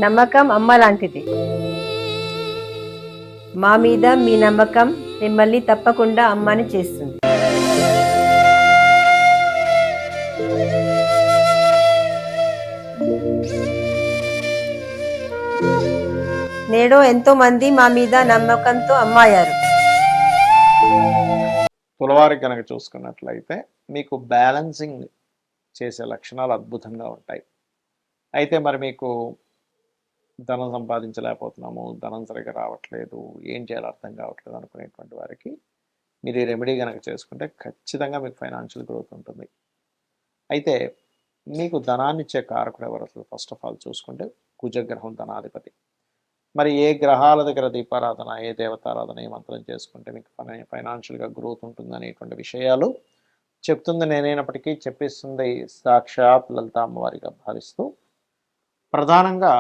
నమ్మకం అమ్మ లాంటిది. మా మీద మీ నమ్మకం మిమ్మల్ని తప్పకుండా అమ్మని చేస్తుంది. నేడు ఎంతో మంది మా మీద నమ్మకంతో అమ్మాయారు. తులవారికి కనుక చూసుకున్నట్లయితే మీకు బ్యాలెన్సింగ్ చేసే లక్షణాలు అద్భుతంగా ఉంటాయి. అయితే మరి మీకు ధనం సంపాదించలేకపోతున్నాము, ధనం సరిగ్గా రావట్లేదు, ఏం చేయాలో అర్థం కావట్లేదు అనుకునేటువంటి వారికి మీరు ఈ రెమెడీ కనుక చేసుకుంటే ఖచ్చితంగా మీకు ఫైనాన్షియల్ గ్రోత్ ఉంటుంది. అయితే మీకు ధనాన్ని ఇచ్చే కారకుడు ఎవరు అసలు? ఫస్ట్ ఆఫ్ ఆల్ చూసుకుంటే కుజగ్రహం ధనాధిపతి. మరి ఏ గ్రహాల దగ్గర దీపారాధన, ఏ దేవతారాధన, ఏ మంత్రం చేసుకుంటే మీకు ఫైనాన్షియల్గా గ్రోత్ ఉంటుంది అనేటువంటి విషయాలు చెప్తుంది నేనైనప్పటికీ చెప్పిస్తుంది సాక్షాత్ లలిత అమ్మవారిగా భావిస్తూ, ప్రధానంగా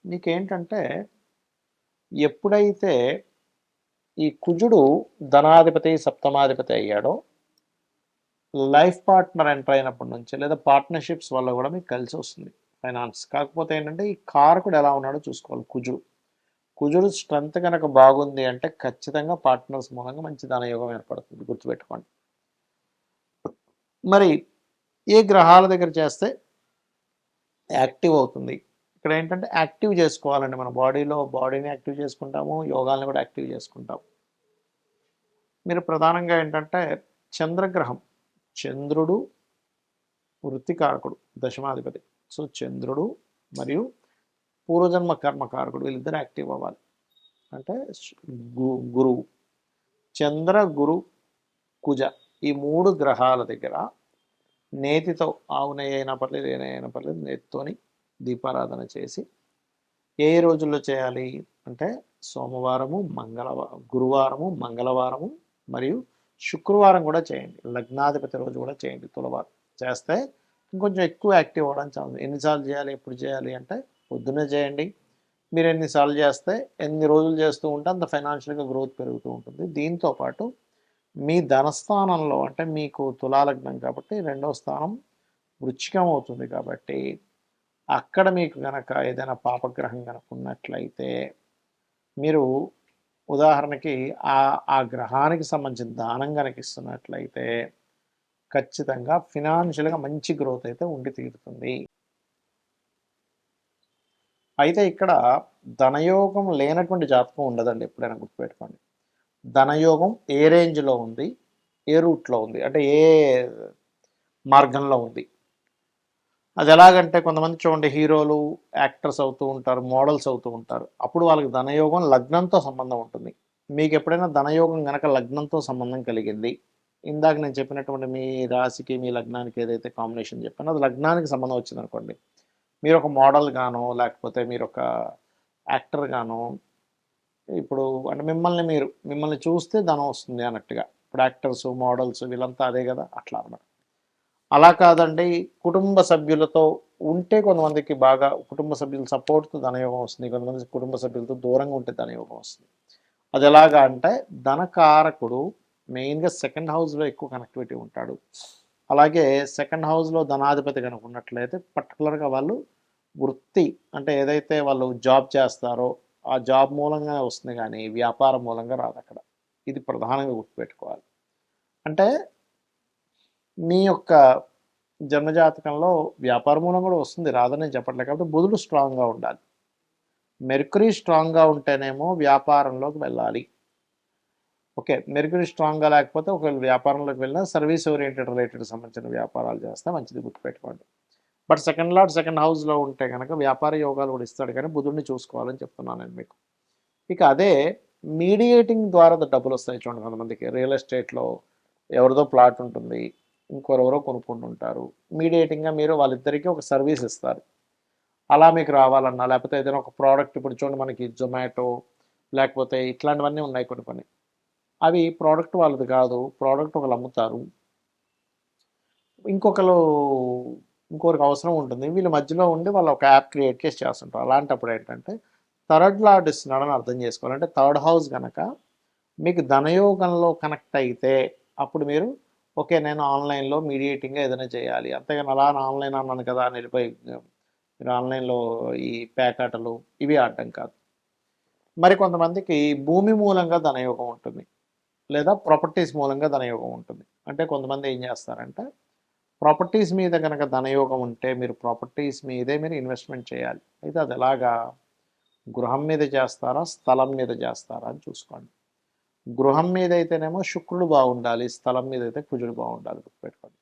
మీకేంటంటే ఎప్పుడైతే ఈ కుజుడు ధనాధిపతి సప్తమాధిపతి అయ్యాడో లైఫ్ పార్ట్నర్ ఎంటర్ అయినప్పటి నుంచి లేదా పార్ట్నర్షిప్స్ వల్ల కూడా మీకు కలిసి వస్తుంది ఫైనాన్స్. కాకపోతే ఏంటంటే ఈ కారకుడు ఎలా ఉన్నాడో చూసుకోవాలి. కుజుడు స్ట్రెంత్ కనుక బాగుంది అంటే ఖచ్చితంగా పార్ట్నర్స్ మూలంగా మంచి ధనయోగం ఏర్పడుతుంది, గుర్తుపెట్టుకోండి. మరి ఏ గ్రహాల దగ్గర చేస్తే యాక్టివ్ అవుతుంది? ఇక్కడ ఏంటంటే యాక్టివ్ చేసుకోవాలండి. మన బాడీని యాక్టివ్ చేసుకుంటాము, యోగాలను కూడా యాక్టివ్ చేసుకుంటాము. మీరు ప్రధానంగా ఏంటంటే చంద్రగ్రహం, చంద్రుడు వృత్తికారకుడు, దశమాధిపతి. సో చంద్రుడు మరియు పూర్వజన్మ కర్మకారకుడు వీళ్ళిద్దరు యాక్టివ్ అవ్వాలి. అంటే గురువు, చంద్ర గురు కుజ ఈ 3 గ్రహాల దగ్గర నేతితో, ఆవు నెయ్యి అయినా పర్లేదు, ఏ నెయ్యి అయినా పర్లేదు, నేతితోని దీపారాధన చేసి ఏ రోజుల్లో చేయాలి అంటే సోమవారము, గురువారము, మంగళవారము మరియు శుక్రవారం కూడా చేయండి. లగ్నాధిపతి రోజు కూడా చేయండి. తులవారం చేస్తే ఇంకొంచెం ఎక్కువ యాక్టివ్ అవ్వడానికి ఛాన్స్. ఎన్నిసార్లు చేయాలి, ఎప్పుడు చేయాలి అంటే పొద్దున్నే చేయండి. మీరు ఎన్నిసార్లు చేస్తే, ఎన్ని రోజులు చేస్తూ ఉంటే అంత ఫైనాన్షియల్గా గ్రోత్ పెరుగుతూ ఉంటుంది. దీంతోపాటు మీ ధనస్థానంలో అంటే మీకు తులాలగ్నం కాబట్టి 2వ స్థానం వృచ్చికం అవుతుంది కాబట్టి అక్కడ మీకు కనుక ఏదైనా పాపగ్రహం కనుక ఉన్నట్లయితే మీరు ఉదాహరణకి ఆ గ్రహానికి సంబంధించిన దానం కనుక ఇస్తున్నట్లయితే ఖచ్చితంగా ఫినాన్షియల్గా మంచి గ్రోత్ అయితే ఉండి తీరుతుంది. అయితే ఇక్కడ ధనయోగం లేనటువంటి జాతకం ఉండదండి, ఎప్పుడైనా గుర్తుపెట్టుకోండి. ధనయోగం ఏ రేంజ్లో ఉంది, ఏ రూట్లో ఉంది, అంటే ఏ మార్గంలో ఉంది. అది ఎలాగంటే కొంతమంది చూడండి, హీరోలు, యాక్టర్స్ అవుతూ ఉంటారు, మోడల్స్ అవుతూ ఉంటారు. అప్పుడు వాళ్ళకి ధనయోగం లగ్నంతో సంబంధం ఉంటుంది. మీకు ఎప్పుడైనా ధనయోగం కనుక లగ్నంతో సంబంధం కలిగింది, ఇందాక నేను చెప్పినటువంటి మీ రాశికి మీ లగ్నానికి ఏదైతే కాంబినేషన్ చెప్పానో అది లగ్నానికి సంబంధం వచ్చింది అనుకోండి, మీరు ఒక మోడల్ గానో లేకపోతే మీరు ఒక యాక్టర్ గానో, ఇప్పుడు అంటే మిమ్మల్ని చూస్తే ధనం వస్తుంది అన్నట్టుగా. ఇప్పుడు యాక్టర్స్, మోడల్స్ వీళ్ళంతా అదే కదా, అట్లా అన్నమాట. అలా కాదండి, కుటుంబ సభ్యులతో ఉంటే కొంతమందికి బాగా కుటుంబ సభ్యుల సపోర్ట్తో ధనయోగం వస్తుంది, కొంతమంది కుటుంబ సభ్యులతో దూరంగా ఉంటే ధనయోగం వస్తుంది. అది ఎలాగా అంటే ధనకారకుడు మెయిన్గా 2nd హౌస్లో ఎక్కువ కనెక్టివిటీ ఉంటాడు. అలాగే 2nd హౌస్లో ధనాధిపతి కనుక ఉన్నట్లయితే పర్టికులర్గా వాళ్ళు వృత్తి అంటే ఏదైతే వాళ్ళు జాబ్ చేస్తారో ఆ జాబ్ మూలంగా వస్తుంది, కానీ వ్యాపారం మూలంగా రాదు అక్కడ. ఇది ప్రధానంగా గుర్తుపెట్టుకోవాలి. అంటే మీ యొక్క జన్మజాతకంలో వ్యాపార మూలం కూడా వస్తుంది, రాదని చెప్పట్లేదు. కాబట్టి బుధుడు స్ట్రాంగ్గా ఉండాలి. మెర్కురీ స్ట్రాంగ్గా ఉంటేనేమో వ్యాపారంలోకి వెళ్ళాలి. ఓకే, మెర్కురీ స్ట్రాంగ్గా లేకపోతే ఒకవేళ వ్యాపారంలోకి వెళ్ళినా సర్వీస్ ఓరియంటెడ్ రిలేటెడ్ సంబంధించిన వ్యాపారాలు చేస్తే మంచిది, గుర్తుపెట్టుకోండి. బట్ 2nd లార్డ్ 2nd హౌస్లో ఉంటే కనుక వ్యాపార యోగాలు కూడా ఇస్తాడు, కానీ బుధుడిని చూసుకోవాలని చెప్తున్నాను నేను మీకు. ఇక అదే మీడియేటింగ్ ద్వారా డబ్బులు వస్తాయి చూడండి. కొంతమందికి రియల్ ఎస్టేట్లో ఎవరిదో ప్లాట్ ఉంటుంది, ఇంకొరెవరో కొనుక్కుంటుంటారు. మీడియేటింగ్గా మీరు వాళ్ళిద్దరికీ ఒక సర్వీస్ ఇస్తారు. అలా మీకు రావాలన్నా లేకపోతే ఏదైనా ఒక ప్రోడక్ట్, ఇప్పుడు చూడండి మనకి జొమాటో లేకపోతే ఇట్లాంటివన్నీ ఉన్నాయి కొన్ని. అవి ప్రోడక్ట్ వాళ్ళది కాదు, ప్రోడక్ట్ ఒకరు అమ్ముతారు, ఇంకొకరికి అవసరం ఉంటుంది, వీళ్ళ మధ్యలో ఉండి వాళ్ళు ఒక యాప్ క్రియేట్ చేసి చేస్తుంటారు. అలాంటప్పుడు ఏంటంటే 3rd లార్డ్ ఇస్తున్నాడని అర్థం చేసుకోవాలంటే 3rd హౌస్ కనుక మీకు ధనయోగంలో కనెక్ట్ అయితే అప్పుడు మీరు ఓకే నేను ఆన్లైన్లో మీడియేటింగ్గా ఏదైనా చేయాలి. అంతేగాని అలా ఆన్లైన్ అన్నాను కదా అని వెళ్ళిపోయి మీరు ఆన్లైన్లో ఈ పేకాటలు ఇవి ఆడడం కాదు. మరి కొంతమందికి భూమి మూలంగా ధనయోగం ఉంటుంది, లేదా ప్రాపర్టీస్ మూలంగా ధనయోగం ఉంటుంది. అంటే కొంతమంది ఏం చేస్తారంటే ప్రాపర్టీస్ మీద కనుక ధనయోగం ఉంటే మీరు ప్రాపర్టీస్ మీదే మీరు ఇన్వెస్ట్మెంట్ చేయాలి. అయితే అది ఎలాగా, గృహం మీద చేస్తారా స్థలం మీద చేస్తారా అని చూసుకోండి. గృహం మీద అయితేనేమో శుక్రుడు బాగుండాలి, స్థలం మీద అయితే కుజుడు బాగుండాలి, గుర్తుపెట్టుకోండి.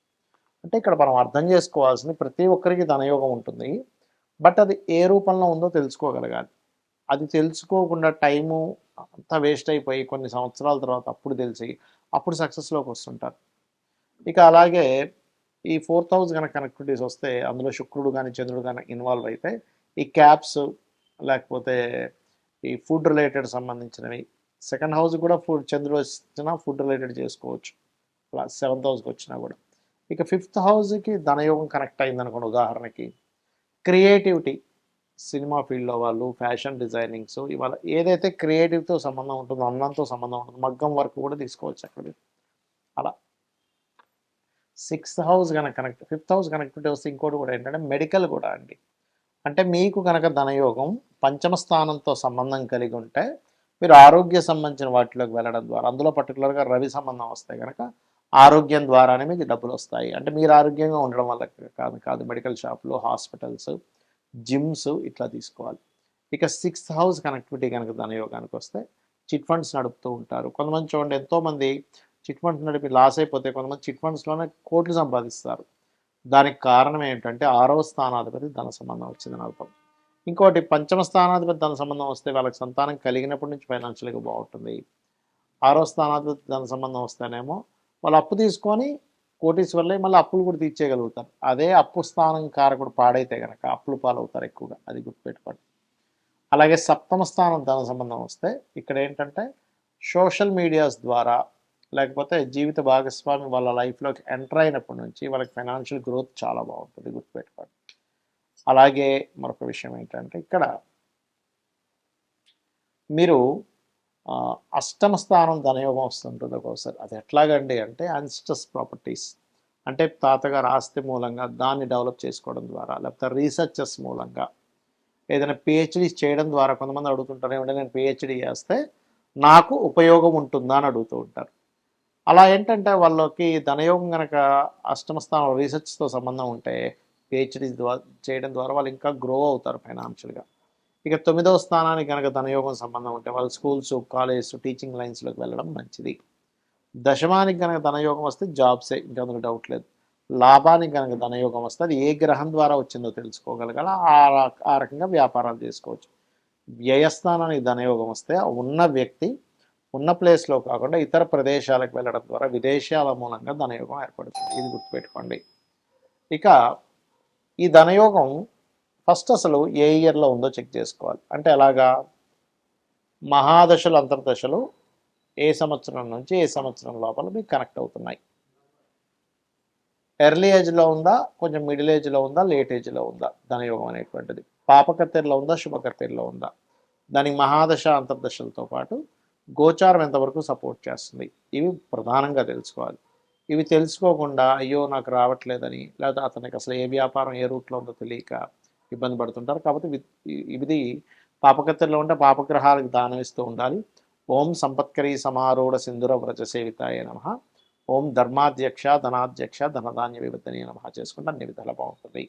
అంటే ఇక్కడ మనం అర్థం చేసుకోవాల్సింది ప్రతి ఒక్కరికి ధనయోగం ఉంటుంది, బట్ అది ఏ రూపంలో ఉందో తెలుసుకోగలగాలి. అది తెలుసుకోకుండా టైము అంతా వేస్ట్ అయిపోయి కొన్ని సంవత్సరాల తర్వాత అప్పుడు తెలిసి అప్పుడు సక్సెస్లోకి వస్తుంటారు. ఇక అలాగే ఈ 4th హౌస్ కనుక కనెక్టివిటీస్ వస్తే అందులో శుక్రుడు కానీ చంద్రుడు కానీ ఇన్వాల్వ్ అయితే ఈ క్యాప్స్, లేకపోతే ఈ ఫుడ్ రిలేటెడ్ సంబంధించినవి, సెకండ్ హౌస్ కూడా చంద్రుడు వచ్చినా ఫుడ్ రిలేటెడ్ చేసుకోవచ్చు, అలా 7th హౌస్కి వచ్చినా కూడా. ఇక 5th హౌస్కి ధనయోగం కనెక్ట్ అయింది అనుకోండి, ఉదాహరణకి క్రియేటివిటీ, సినిమా ఫీల్డ్లో వాళ్ళు, ఫ్యాషన్ డిజైనింగ్స్, ఇవాళ ఏదైతే క్రియేటివ్తో సంబంధం ఉంటుందో, అందంతో సంబంధం ఉంటుందో, మగ్గం వర్క్ కూడా తీసుకోవచ్చు అక్కడ. అలా 6th హౌస్ కనుక కనెక్ట్, 5th హౌస్ కనెక్టివిటీ వస్తే ఇంకోటి కూడా ఏంటంటే మెడికల్ కూడా అండి. అంటే మీకు కనుక ధనయోగం పంచమ స్థానంతో సంబంధం కలిగి ఉంటే మీరు ఆరోగ్య సంబంధించిన వాటిలోకి వెళ్ళడం ద్వారా, అందులో పర్టికులర్గా రవి సంబంధం వస్తే కనుక ఆరోగ్యం ద్వారానే మీకు డబ్బులు వస్తాయి. అంటే మీరు ఆరోగ్యంగా ఉండడం వల్ల కాదు మెడికల్ షాపులు, హాస్పిటల్స్, జిమ్స్ ఇట్లా తీసుకోవాలి. ఇక 6th హౌస్ కనెక్టివిటీ కనుక ధనయోగానికి వస్తే చిట్ ఫండ్స్ నడుపుతూ ఉంటారు. కొంతమంది చూడండి, ఎంతోమంది చిట్ ఫండ్స్ నడిపి లాస్ అయిపోతే కొంతమంది చిట్ ఫండ్స్లోనే కోట్లు సంపాదిస్తారు. దానికి కారణం ఏంటంటే 6వ స్థానాధిపతి ధన సంబంధం వచ్చిందని అర్థం. ఇంకోటి పంచమ స్థానాధిపతి ధన సంబంధం వస్తే వాళ్ళకి సంతానం కలిగినప్పటి నుంచి ఫైనాన్షియల్గా బాగుంటుంది. 6వ స్థానాధిపతి ధన సంబంధం వస్తేనేమో వాళ్ళు అప్పు తీసుకొని కోటీశ్వర్లే, మళ్ళీ అప్పులు కూడా తీర్చేయగలుగుతారు. అదే అప్పు స్థానం కారకుడు పాడైతే కనుక అప్పులు పాలవుతారు ఎక్కువగా, అది గుర్తుపెట్టుకోండి. అలాగే 7వ స్థానం ధన సంబంధం వస్తే ఇక్కడ ఏంటంటే సోషల్ మీడియాస్ ద్వారా, లేకపోతే జీవిత భాగస్వామి వాళ్ళ లైఫ్లోకి ఎంటర్ అయినప్పటి నుంచి వాళ్ళకి ఫైనాన్షియల్ గ్రోత్ చాలా బాగుంటుంది, గుర్తుపెట్టుకోండి. అలాగే మరొక విషయం ఏంటంటే ఇక్కడ మీరు అష్టమ స్థానం ధనయోగం వస్తుంటుంది ఒక్కోసారి. అది ఎట్లాగండి అంటే అన్స్ట్రస్ ప్రాపర్టీస్, అంటే తాతగారు ఆస్తి మూలంగా దాన్ని డెవలప్ చేసుకోవడం ద్వారా, లేకపోతే రీసెర్చెస్ మూలంగా, ఏదైనా పిహెచ్డీ చేయడం ద్వారా. కొంతమంది అడుగుతుంటారు, ఏమంటే నేను పిహెచ్డీ చేస్తే నాకు ఉపయోగం ఉంటుందా అని అడుగుతూ ఉంటారు. అలా ఏంటంటే వాళ్ళకి ధనయోగం కనుక అష్టమ స్థానం రీసెర్చ్తో సంబంధం ఉంటే పిహెచ్డీ చేయడం ద్వారా వాళ్ళు ఇంకా గ్రో అవుతారు ఫైనాన్షియల్గా. ఇక 9వ స్థానానికి కనుక ధనయోగం సంబంధం ఉంటే వాళ్ళు స్కూల్స్, కాలేజెస్, టీచింగ్ లైన్స్లోకి వెళ్ళడం మంచిది. దశమానికి కనుక ధనయోగం వస్తే జాబ్సే, ఇంకా అందులో డౌట్ లేదు. లాభానికి కనుక ధనయోగం వస్తే అది ఏ గ్రహం ద్వారా వచ్చిందో తెలుసుకోగలగాల, ఆ రకంగా వ్యాపారాలు చేసుకోవచ్చు. వ్యయస్థానానికి ధనయోగం వస్తే ఉన్న వ్యక్తి ఉన్న ప్లేస్లో కాకుండా ఇతర ప్రదేశాలకు వెళ్ళడం ద్వారా విదేశాల మూలంగా ధనయోగం ఏర్పడుతుంది, ఇది గుర్తుపెట్టుకోండి. ఇక ఈ ధనయోగం ఫస్ట్ అసలు ఏ ఇయర్లో ఉందో చెక్ చేసుకోవాలి. అంటే ఎలాగా, మహాదశలు అంతర్దశలు ఏ సంవత్సరం నుంచి ఏ సంవత్సరం లోపల మీకు కనెక్ట్ అవుతున్నాయి. ఎర్లీ ఏజ్లో ఉందా, కొంచెం మిడిల్ ఏజ్లో ఉందా, లేట్ ఏజ్లో ఉందా ధనయోగం అనేటువంటిది, పాపకత్తెరలో ఉందా, శుభకత్తెరలో ఉందా, దానికి మహాదశ అంతర్దశలతో పాటు గోచారం ఎంతవరకు సపోర్ట్ చేస్తుంది, ఇవి ప్రధానంగా తెలుసుకోవాలి. ఇవి తెలుసుకోకుండా అయ్యో నాకు రావట్లేదని, లేదా అతనికి అసలు ఏ వ్యాపారం ఏ రూట్లో ఉందో తెలియక ఇబ్బంది పడుతుంటారు. కాబట్టి ఇది పాపకత్తెరలో ఉంటే పాపగ్రహాలకు దానం ఇస్తూ ఉండాలి. ఓం సంపత్కరీ సమారూఢ సింధుర వ్రజ సేవితాయ నమః, ఓం ధర్మాధ్యక్ష ధనాధ్యక్ష ధనధాన్య వివర్ధనీయ నమః చేసుకుంటే అన్ని విధాలా బాగుంటుంది.